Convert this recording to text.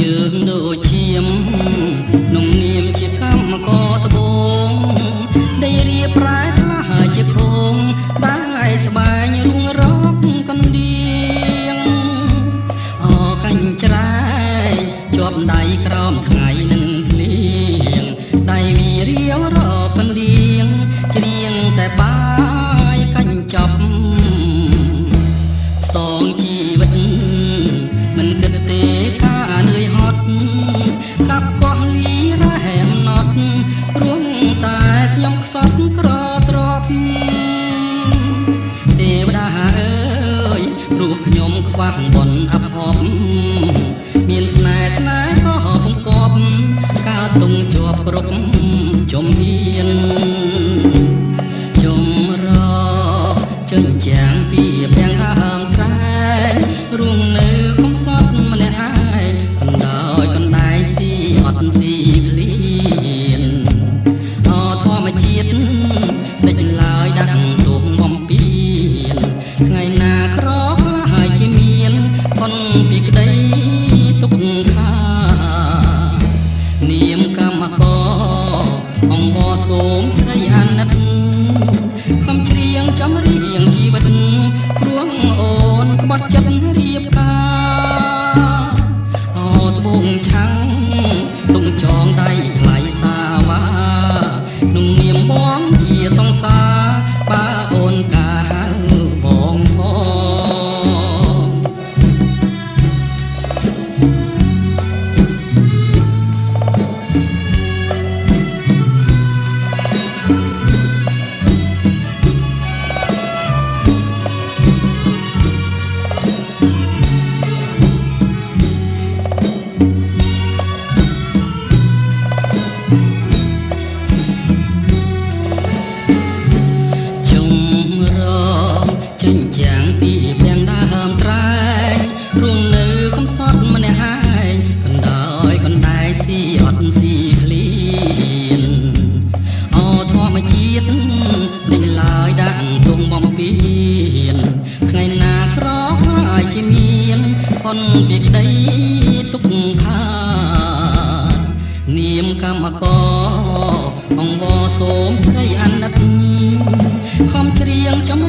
យើងដូចឈាមនំនាមជាកម្មករត្បូងได้រៀបប្រាថ្នាជាខងដែលស្បែងរុងរកកណ្ដៀងអកាញ់ច្រែកជាប់ដៃក្រោមថ្ងៃនឹងភ្លៀងដៃវារៀវរកកណ្ដៀងច្រៀងតែបាយកាញ់ចប់សងជីវិតមិនគិតទេការនឿយហត់កាប់បោះលីរ៉ែអំណត់រួងតែខ្ញុំខ្សត់ក្រទ្របទេវតាអើយព្រោះខ្ញុំខ្វះបុណ្យអភ័ព្វមានស្នេហ៍ក៏ពំកប់កាលទុងជាប់គ្រប់ជំហានជំរចិញ្ចាំងពីពាំងដើមត្រែរួងនៅកំសត់ម្នាក់ឯងកណ្ដោយកណ្ដែងស៊ីអត់ស៊ីឃ្លៀនអធម្មជាតិតិចឡើយដាក់ទុំបំពេញថ្ងៃណាក្រខ្លះហើយជាមានផុនពីក្តីទុកខានាមកម្មករអង្គបសូមស្រីអាណិតខំច្រៀងចំរៀងជីវិតព្រោះអូនក្បត់ចិត្តរៀបការអត្បូងឆាំងទុកចងដៃថ្លៃសាវ៉ាนุ่งនាមបងជាសង្សារបើអូនកាហៅបងផងចិញ្ចាំងពីពាំងដើមត្រែងរួងនៅកំសត់ម្នាក់ឯងកណ្ដោយកណ្ដែងស៊ីអត់ស៊ីឃ្លៀនអធម្មជាតិនេះឡើយដាក់ទុំបំពេញថ្ងៃណាក្រហើយជាមានផុនពីក្តីទុកខានាមកម្មករអង្គបសូមស្រីអាណិតខំច្រៀងចំ